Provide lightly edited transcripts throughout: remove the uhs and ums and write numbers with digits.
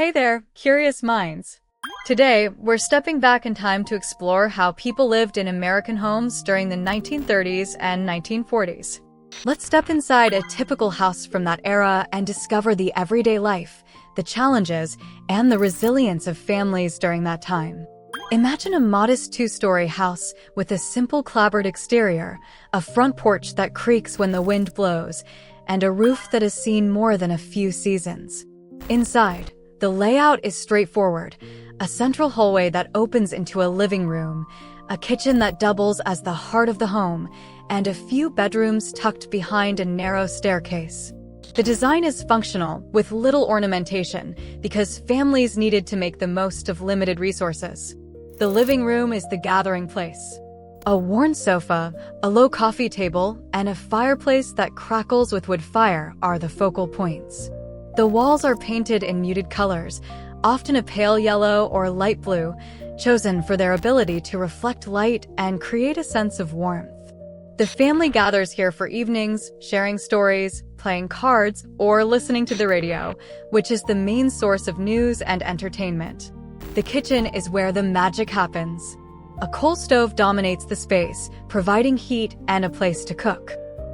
Hey there, curious minds. Today, we're stepping back in time to explore how people lived in American homes during the 1930s and 1940s. Let's step inside a typical house from that era and discover the everyday life, the challenges, and the resilience of families during that time. Imagine a modest two-story house with a simple clapboard exterior, a front porch that creaks when the wind blows, and a roof that has seen more than a few seasons. Inside, the layout is straightforward: a central hallway that opens into a living room, a kitchen that doubles as the heart of the home, and a few bedrooms tucked behind a narrow staircase. The design is functional, with little ornamentation, because families needed to make the most of limited resources. The living room is the gathering place. A worn sofa, a low coffee table, and a fireplace that crackles with wood fire are the focal points. The walls are painted in muted colors, often a pale yellow or light blue, chosen for their ability to reflect light and create a sense of warmth. The family gathers here for evenings, sharing stories, playing cards, or listening to the radio, which is the main source of news and entertainment. The kitchen is where the magic happens. A coal stove dominates the space, providing heat and a place to cook.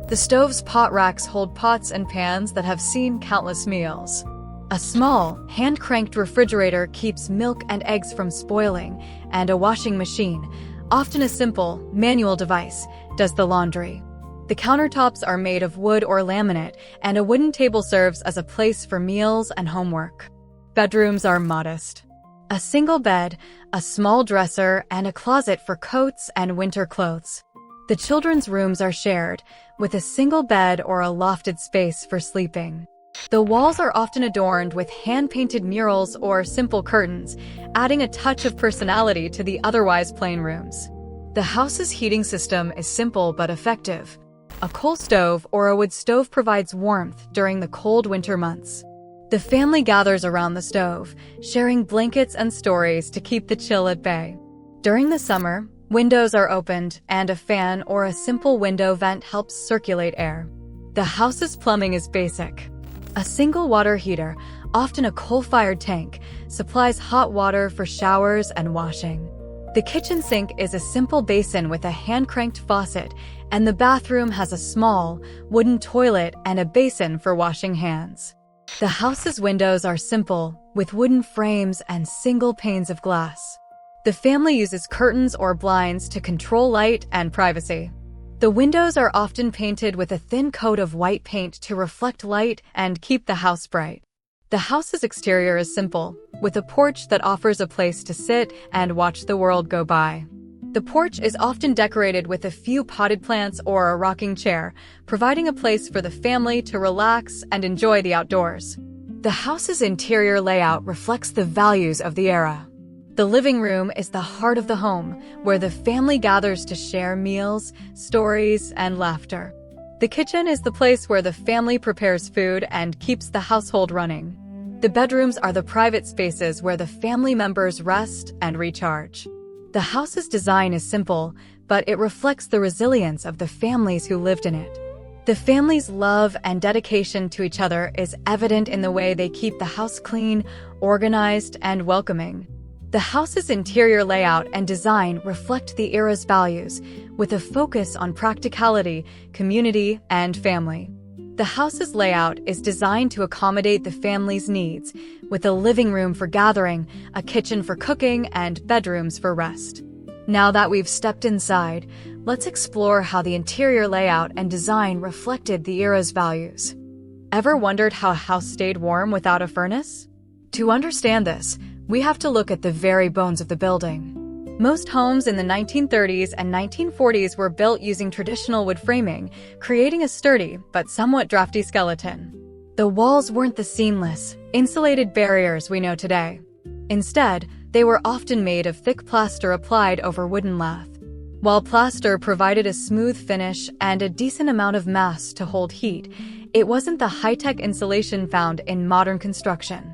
The stove's pot racks hold pots and pans that have seen countless meals. A small, hand-cranked refrigerator keeps milk and eggs from spoiling, and a washing machine, often a simple, manual device, does the laundry. The countertops are made of wood or laminate, and a wooden table serves as a place for meals and homework. Bedrooms are modest. A single bed, a small dresser, and a closet for coats and winter clothes. The children's rooms are shared, with a single bed or a lofted space for sleeping. The walls are often adorned with hand-painted murals or simple curtains, adding a touch of personality to the otherwise plain rooms. The house's heating system is simple but effective. A coal stove or a wood stove provides warmth during the cold winter months. The family gathers around the stove, sharing blankets and stories to keep the chill at bay. During the summer, windows are opened, and a fan or a simple window vent helps circulate air. The house's plumbing is basic. A single water heater, often a coal-fired tank, supplies hot water for showers and washing. The kitchen sink is a simple basin with a hand-cranked faucet, and the bathroom has a small, wooden toilet and a basin for washing hands. The house's windows are simple, with wooden frames and single panes of glass. The family uses curtains or blinds to control light and privacy. The windows are often painted with a thin coat of white paint to reflect light and keep the house bright. The house's exterior is simple, with a porch that offers a place to sit and watch the world go by. The porch is often decorated with a few potted plants or a rocking chair, providing a place for the family to relax and enjoy the outdoors. The house's interior layout reflects the values of the era. The living room is the heart of the home, where the family gathers to share meals, stories, and laughter. The kitchen is the place where the family prepares food and keeps the household running. The bedrooms are the private spaces where the family members rest and recharge. The house's design is simple, but it reflects the resilience of the families who lived in it. The family's love and dedication to each other is evident in the way they keep the house clean, organized, and welcoming. The house's interior layout and design reflect the era's values, with a focus on practicality, community, and family. The house's layout is designed to accommodate the family's needs, with a living room for gathering, a kitchen for cooking, and bedrooms for rest. Now that we've stepped inside, let's explore how the interior layout and design reflected the era's values. Ever wondered how a house stayed warm without a furnace? To understand this, we have to look at the very bones of the building. Most homes in the 1930s and 1940s were built using traditional wood framing, creating a sturdy but somewhat drafty skeleton. The walls weren't the seamless, insulated barriers we know today. Instead, they were often made of thick plaster applied over wooden lath. While plaster provided a smooth finish and a decent amount of mass to hold heat, it wasn't the high-tech insulation found in modern construction.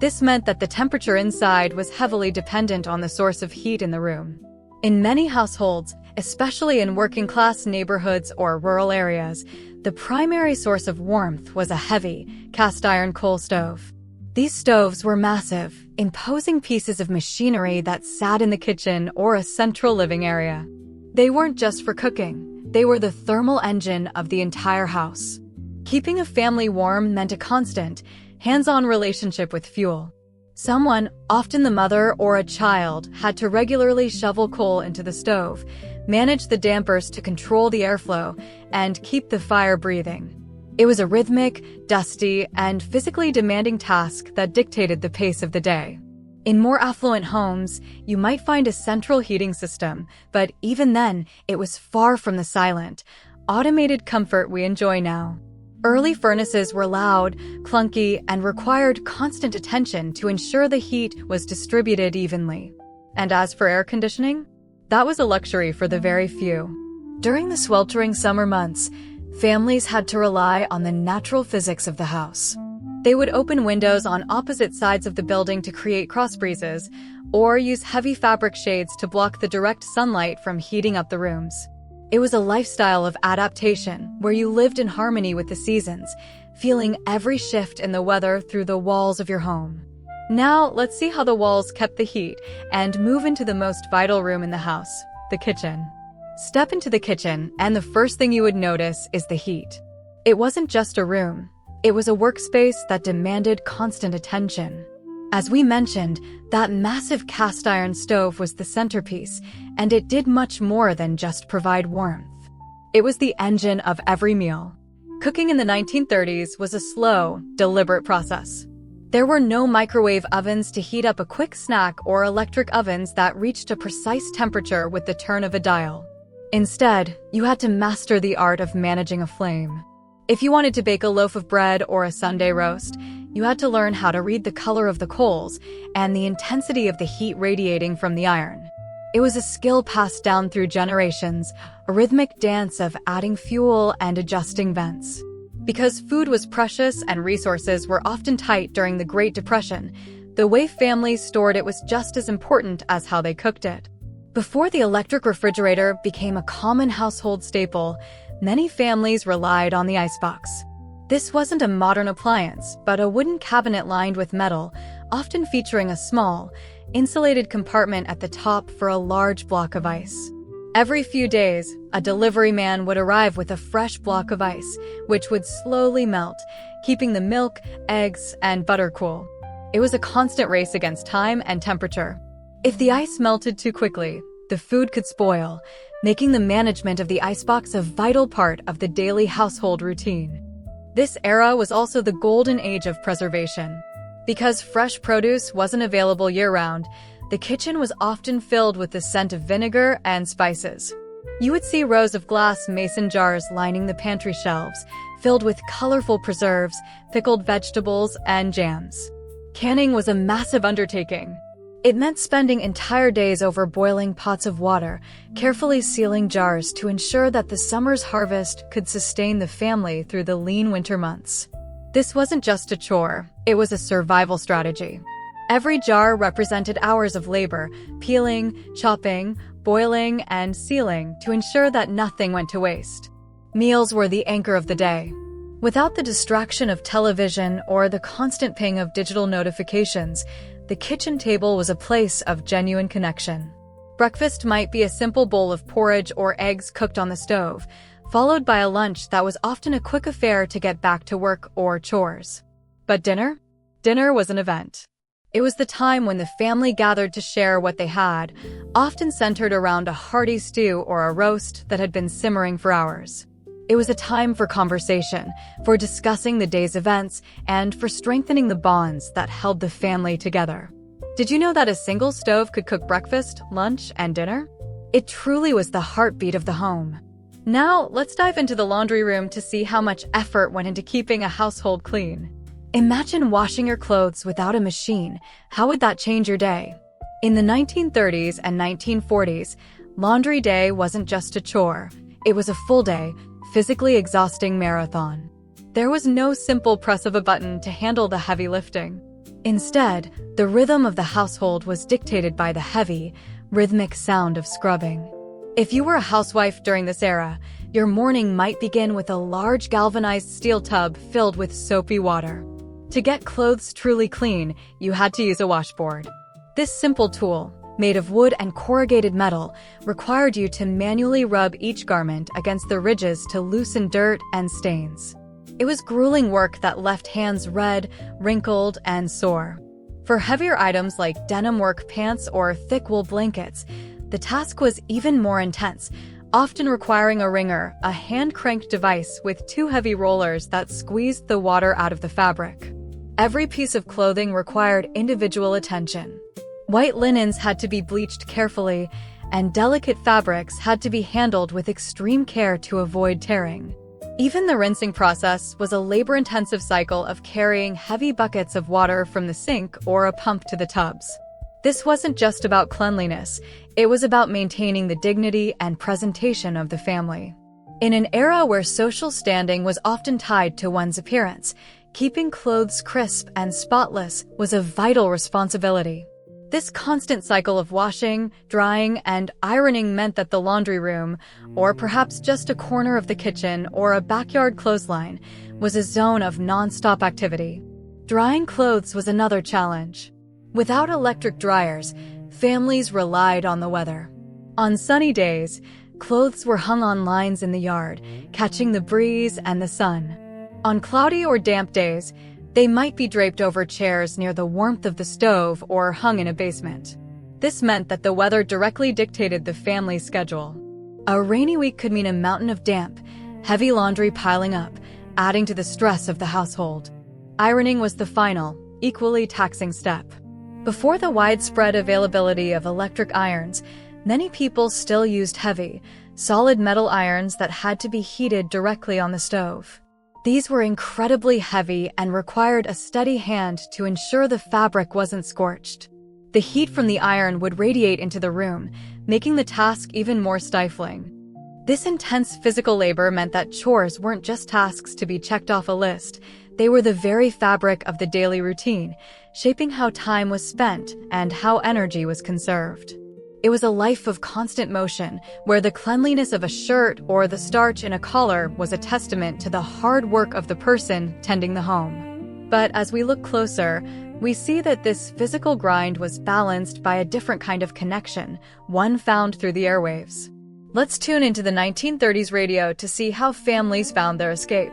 This meant that the temperature inside was heavily dependent on the source of heat in the room. In many households, especially in working-class neighborhoods or rural areas, the primary source of warmth was a heavy, cast-iron coal stove. These stoves were massive, imposing pieces of machinery that sat in the kitchen or a central living area. They weren't just for cooking, they were the thermal engine of the entire house. Keeping a family warm meant a constant, hands-on relationship with fuel. Someone, often the mother or a child, had to regularly shovel coal into the stove, manage the dampers to control the airflow, and keep the fire breathing. It was a rhythmic, dusty, and physically demanding task that dictated the pace of the day. In more affluent homes, you might find a central heating system, but even then, it was far from the silent, automated comfort we enjoy now. Early furnaces were loud, clunky, and required constant attention to ensure the heat was distributed evenly. And as for air conditioning, that was a luxury for the very few. During the sweltering summer months, families had to rely on the natural physics of the house. They would open windows on opposite sides of the building to create cross breezes, or use heavy fabric shades to block the direct sunlight from heating up the rooms. It was a lifestyle of adaptation where you lived in harmony with the seasons, feeling every shift in the weather through the walls of your home. Now, let's see how the walls kept the heat and move into the most vital room in the house, the kitchen. Step into the kitchen, and the first thing you would notice is the heat. It wasn't just a room. It was a workspace that demanded constant attention. As we mentioned, that massive cast iron stove was the centerpiece, and it did much more than just provide warmth. It was the engine of every meal. Cooking in the 1930s was a slow, deliberate process. There were no microwave ovens to heat up a quick snack or electric ovens that reached a precise temperature with the turn of a dial. Instead, you had to master the art of managing a flame. If you wanted to bake a loaf of bread or a Sunday roast, you had to learn how to read the color of the coals and the intensity of the heat radiating from the iron. It was a skill passed down through generations, a rhythmic dance of adding fuel and adjusting vents. Because food was precious and resources were often tight during the Great Depression, the way families stored it was just as important as how they cooked it. Before the electric refrigerator became a common household staple, many families relied on the icebox. This wasn't a modern appliance, but a wooden cabinet lined with metal, often featuring a small, insulated compartment at the top for a large block of ice. Every few days, a delivery man would arrive with a fresh block of ice, which would slowly melt, keeping the milk, eggs, and butter cool. It was a constant race against time and temperature. If the ice melted too quickly, the food could spoil, making the management of the icebox a vital part of the daily household routine. This era was also the golden age of preservation. Because fresh produce wasn't available year-round, the kitchen was often filled with the scent of vinegar and spices. You would see rows of glass mason jars lining the pantry shelves, filled with colorful preserves, pickled vegetables, and jams. Canning was a massive undertaking. It meant spending entire days over boiling pots of water, carefully sealing jars to ensure that the summer's harvest could sustain the family through the lean winter months. This wasn't just a chore, it was a survival strategy. Every jar represented hours of labor, peeling, chopping, boiling, and sealing to ensure that nothing went to waste. Meals were the anchor of the day. Without the distraction of television or the constant ping of digital notifications, the kitchen table was a place of genuine connection. Breakfast might be a simple bowl of porridge or eggs cooked on the stove, followed by a lunch that was often a quick affair to get back to work or chores. But dinner? Dinner was an event. It was the time when the family gathered to share what they had, often centered around a hearty stew or a roast that had been simmering for hours. It was a time for conversation, for discussing the day's events, and for strengthening the bonds that held the family together. Did you know that a single stove could cook breakfast, lunch, and dinner? It truly was the heartbeat of the home. Now, let's dive into the laundry room to see how much effort went into keeping a household clean. Imagine washing your clothes without a machine. How would that change your day? In the 1930s and 1940s, laundry day wasn't just a chore. It was a full day, physically exhausting marathon. There was no simple press of a button to handle the heavy lifting. Instead, the rhythm of the household was dictated by the heavy, rhythmic sound of scrubbing. If you were a housewife during this era, your morning might begin with a large galvanized steel tub filled with soapy water. To get clothes truly clean, you had to use a washboard. This simple tool, made of wood and corrugated metal, required you to manually rub each garment against the ridges to loosen dirt and stains. It was grueling work that left hands red, wrinkled, and sore. For heavier items like denim work pants or thick wool blankets, the task was even more intense, often requiring a wringer, a hand-cranked device with two heavy rollers that squeezed the water out of the fabric. Every piece of clothing required individual attention. White linens had to be bleached carefully, and delicate fabrics had to be handled with extreme care to avoid tearing. Even the rinsing process was a labor-intensive cycle of carrying heavy buckets of water from the sink or a pump to the tubs. This wasn't just about cleanliness, it was about maintaining the dignity and presentation of the family. In an era where social standing was often tied to one's appearance, keeping clothes crisp and spotless was a vital responsibility. This constant cycle of washing, drying, and ironing meant that the laundry room, or perhaps just a corner of the kitchen or a backyard clothesline, was a zone of non-stop activity. Drying clothes was another challenge. Without electric dryers, families relied on the weather. On sunny days, clothes were hung on lines in the yard, catching the breeze and the sun. On cloudy or damp days, they might be draped over chairs near the warmth of the stove or hung in a basement. This meant that the weather directly dictated the family's schedule. A rainy week could mean a mountain of damp, heavy laundry piling up, adding to the stress of the household. Ironing was the final, equally taxing step. Before the widespread availability of electric irons, many people still used heavy, solid metal irons that had to be heated directly on the stove. These were incredibly heavy and required a steady hand to ensure the fabric wasn't scorched. The heat from the iron would radiate into the room, making the task even more stifling. This intense physical labor meant that chores weren't just tasks to be checked off a list. They were the very fabric of the daily routine, shaping how time was spent and how energy was conserved. It was a life of constant motion, where the cleanliness of a shirt or the starch in a collar was a testament to the hard work of the person tending the home. But as we look closer, we see that this physical grind was balanced by a different kind of connection, one found through the airwaves. Let's tune into the 1930s radio to see how families found their escape.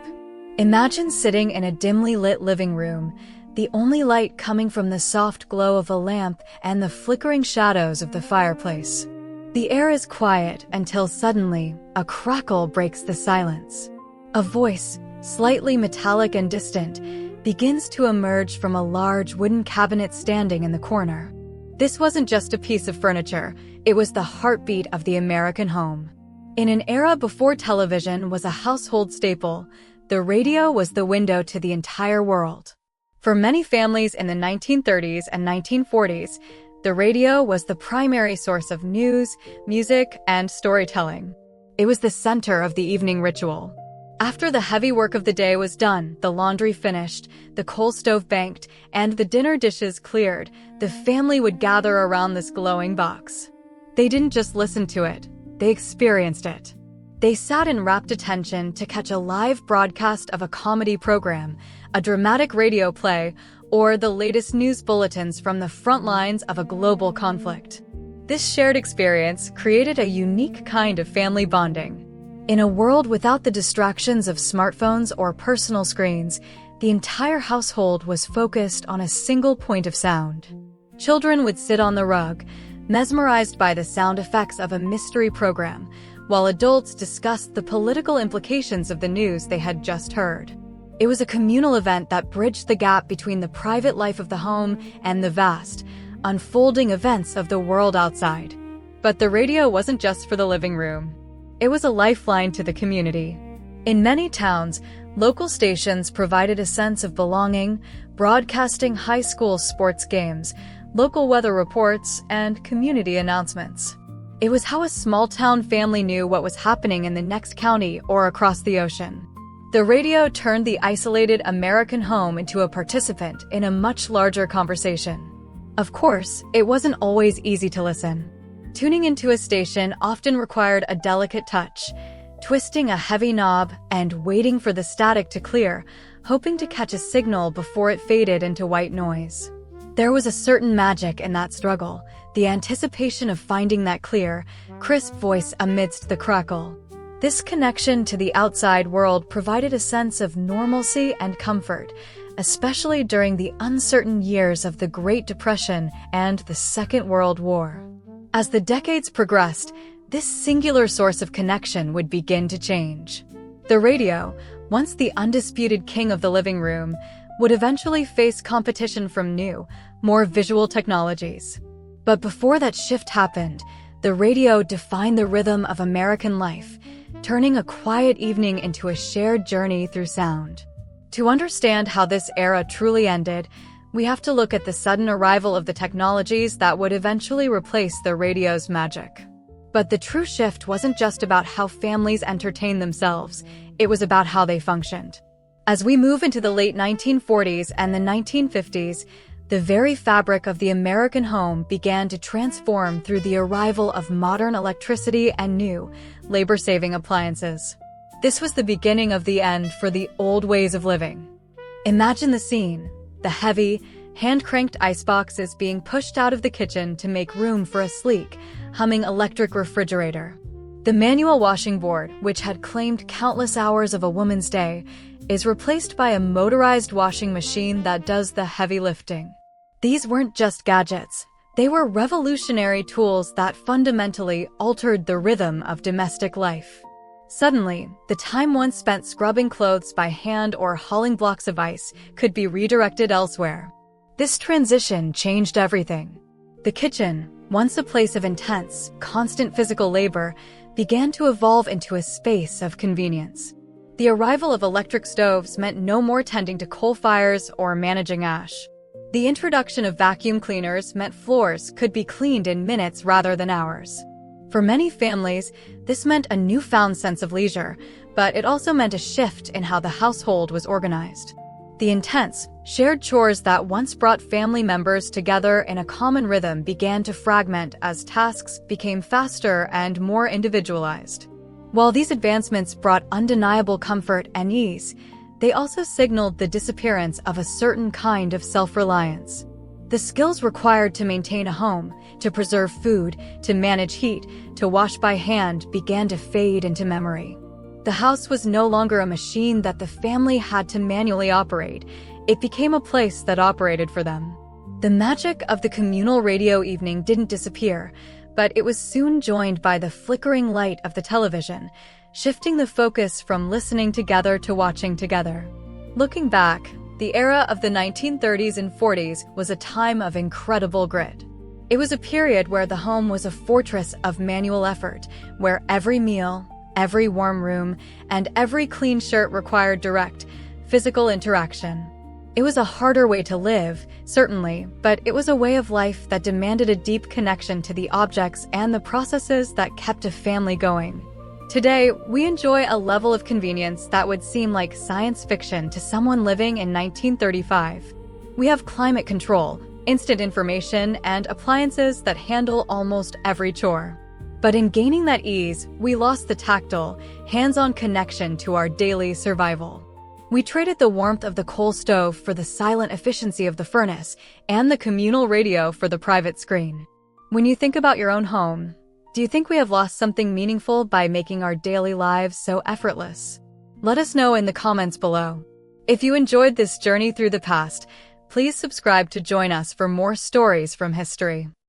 Imagine sitting in a dimly lit living room, the only light coming from the soft glow of a lamp and the flickering shadows of the fireplace. The air is quiet until suddenly, a crackle breaks the silence. A voice, slightly metallic and distant, begins to emerge from a large wooden cabinet standing in the corner. This wasn't just a piece of furniture, it was the heartbeat of the American home. In an era before television was a household staple, the radio was the window to the entire world. For many families in the 1930s and 1940s, the radio was the primary source of news, music, and storytelling. It was the center of the evening ritual. After the heavy work of the day was done, the laundry finished, the coal stove banked, and the dinner dishes cleared, the family would gather around this glowing box. They didn't just listen to it, they experienced it. They sat in rapt attention to catch a live broadcast of a comedy program, a dramatic radio play, or the latest news bulletins from the front lines of a global conflict. This shared experience created a unique kind of family bonding. In a world without the distractions of smartphones or personal screens, the entire household was focused on a single point of sound. Children would sit on the rug, mesmerized by the sound effects of a mystery program, while adults discussed the political implications of the news they had just heard. It was a communal event that bridged the gap between the private life of the home and the vast, unfolding events of the world outside. But the radio wasn't just for the living room. It was a lifeline to the community. In many towns, local stations provided a sense of belonging, broadcasting high school sports games, local weather reports, and community announcements. It was how a small-town family knew what was happening in the next county or across the ocean. The radio turned the isolated American home into a participant in a much larger conversation. Of course, it wasn't always easy to listen. Tuning into a station often required a delicate touch, twisting a heavy knob and waiting for the static to clear, hoping to catch a signal before it faded into white noise. There was a certain magic in that struggle, the anticipation of finding that clear, crisp voice amidst the crackle. This connection to the outside world provided a sense of normalcy and comfort, especially during the uncertain years of the Great Depression and the Second World War. As the decades progressed, this singular source of connection would begin to change. The radio, once the undisputed king of the living room, would eventually face competition from new, more visual technologies. But before that shift happened, the radio defined the rhythm of American life, turning a quiet evening into a shared journey through sound. To understand how this era truly ended, we have to look at the sudden arrival of the technologies that would eventually replace the radio's magic. But the true shift wasn't just about how families entertained themselves, it was about how they functioned. As we move into the late 1940s and the 1950s, the very fabric of the American home began to transform through the arrival of modern electricity and new, labor-saving appliances. This was the beginning of the end for the old ways of living. Imagine the scene, the heavy, hand-cranked iceboxes being pushed out of the kitchen to make room for a sleek, humming electric refrigerator. The manual washing board, which had claimed countless hours of a woman's day, is replaced by a motorized washing machine that does the heavy lifting. These weren't just gadgets. They were revolutionary tools that fundamentally altered the rhythm of domestic life. Suddenly, the time once spent scrubbing clothes by hand or hauling blocks of ice could be redirected elsewhere. This transition changed everything. The kitchen, once a place of intense, constant physical labor, began to evolve into a space of convenience. The arrival of electric stoves meant no more tending to coal fires or managing ash. The introduction of vacuum cleaners meant floors could be cleaned in minutes rather than hours. For many families, this meant a newfound sense of leisure, but it also meant a shift in how the household was organized. The intense, shared chores that once brought family members together in a common rhythm began to fragment as tasks became faster and more individualized. While these advancements brought undeniable comfort and ease, they also signaled the disappearance of a certain kind of self-reliance. The skills required to maintain a home, to preserve food, to manage heat, to wash by hand began to fade into memory. The house was no longer a machine that the family had to manually operate. It became a place that operated for them. The magic of the communal radio evening didn't disappear, but it was soon joined by the flickering light of the television, shifting the focus from listening together to watching together. Looking back, the era of the 1930s and 40s was a time of incredible grit. It was a period where the home was a fortress of manual effort, where every meal, every warm room, and every clean shirt required direct, physical interaction. It was a harder way to live, certainly, but it was a way of life that demanded a deep connection to the objects and the processes that kept a family going. Today, we enjoy a level of convenience that would seem like science fiction to someone living in 1935. We have climate control, instant information, and appliances that handle almost every chore. But in gaining that ease, we lost the tactile, hands-on connection to our daily survival. We traded the warmth of the coal stove for the silent efficiency of the furnace, and the communal radio for the private screen. When you think about your own home, do you think we have lost something meaningful by making our daily lives so effortless? Let us know in the comments below. If you enjoyed this journey through the past, please subscribe to join us for more stories from history.